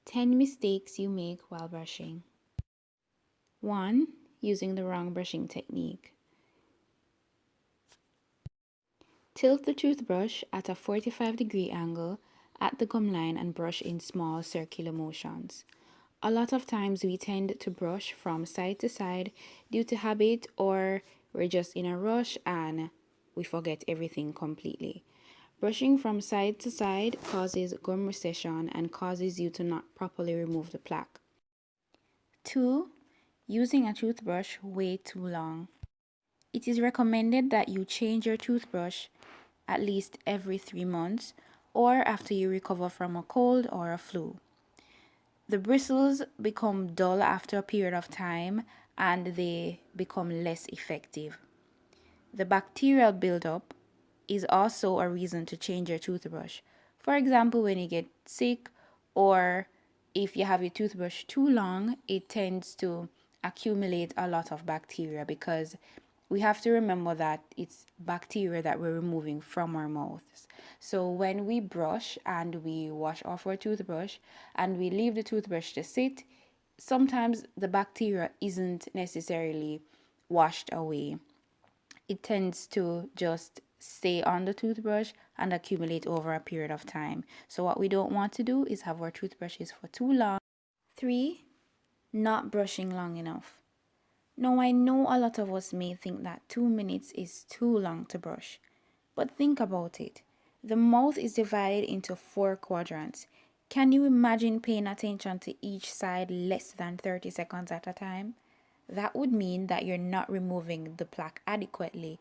10 mistakes you make while brushing. 1. Using the wrong brushing technique. Tilt the toothbrush at a 45-degree angle at the gum line and brush in small circular motions. A lot of times we tend to brush from side to side due to habit, or we're just in a rush and we forget everything completely. Brushing from side to side causes gum recession and causes you to not properly remove the plaque. 2. Using a toothbrush way too long. It is recommended that you change your toothbrush at least every 3 months or after you recover from a cold or a flu. The bristles become dull after a period of time and they become less effective. The bacterial buildup is also a reason to change your toothbrush. For example, when you get sick or if you have your toothbrush too long, it tends to accumulate a lot of bacteria because we have to remember that it's bacteria that we're removing from our mouths. So when we brush and we wash off our toothbrush and we leave the toothbrush to sit, sometimes the bacteria isn't necessarily washed away. It tends to just stay on the toothbrush and accumulate over a period of time. So what we don't want to do is have our toothbrushes for too long. 3. Not brushing long enough. Now, I know a lot of us may think that 2 minutes is too long to brush, but think about it. The mouth is divided into 4 quadrants. Can you imagine paying attention to each side less than 30 seconds at a time? That would mean that you're not removing the plaque adequately,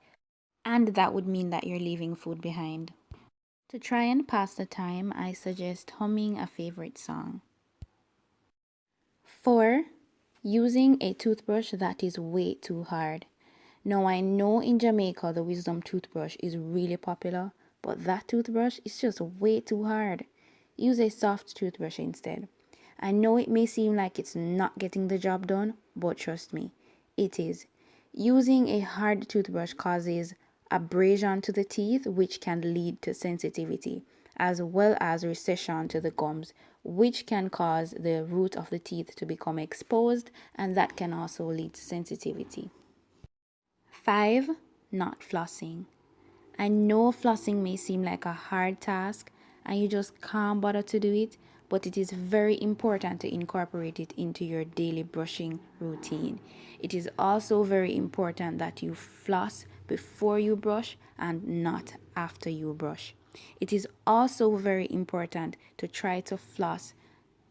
and that would mean that you're leaving food behind. To try and pass the time, I suggest humming a favorite song. 4. Using a toothbrush that is way too hard. Now, I know in Jamaica the wisdom toothbrush is really popular, but that toothbrush is just way too hard. Use a soft toothbrush instead. I know it may seem like it's not getting the job done, but trust me, it is. Using a hard toothbrush causes abrasion to the teeth, which can lead to sensitivity, as well as recession to the gums, which can cause the root of the teeth to become exposed, and that can also lead to sensitivity. 5. Not flossing. I know flossing may seem like a hard task and you just can't bother to do it, but it is very important to incorporate it into your daily brushing routine. It is also very important that you floss before you brush and not after you brush. It is also very important to try to floss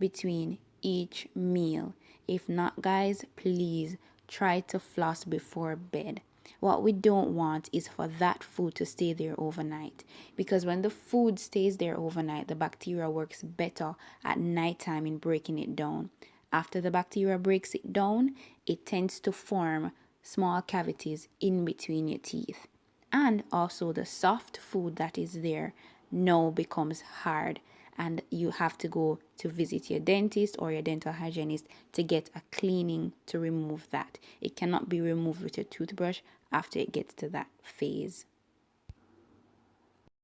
between each meal. If not, guys, please try to floss before bed. What we don't want is for that food to stay there overnight, because when the food stays there overnight, the bacteria works better at nighttime in breaking it down. After the bacteria breaks it down, it tends to form small cavities in between your teeth. And also the soft food that is there now becomes hard, and you have to go to visit your dentist or your dental hygienist to get a cleaning to remove that. It cannot be removed with a toothbrush after it gets to that phase.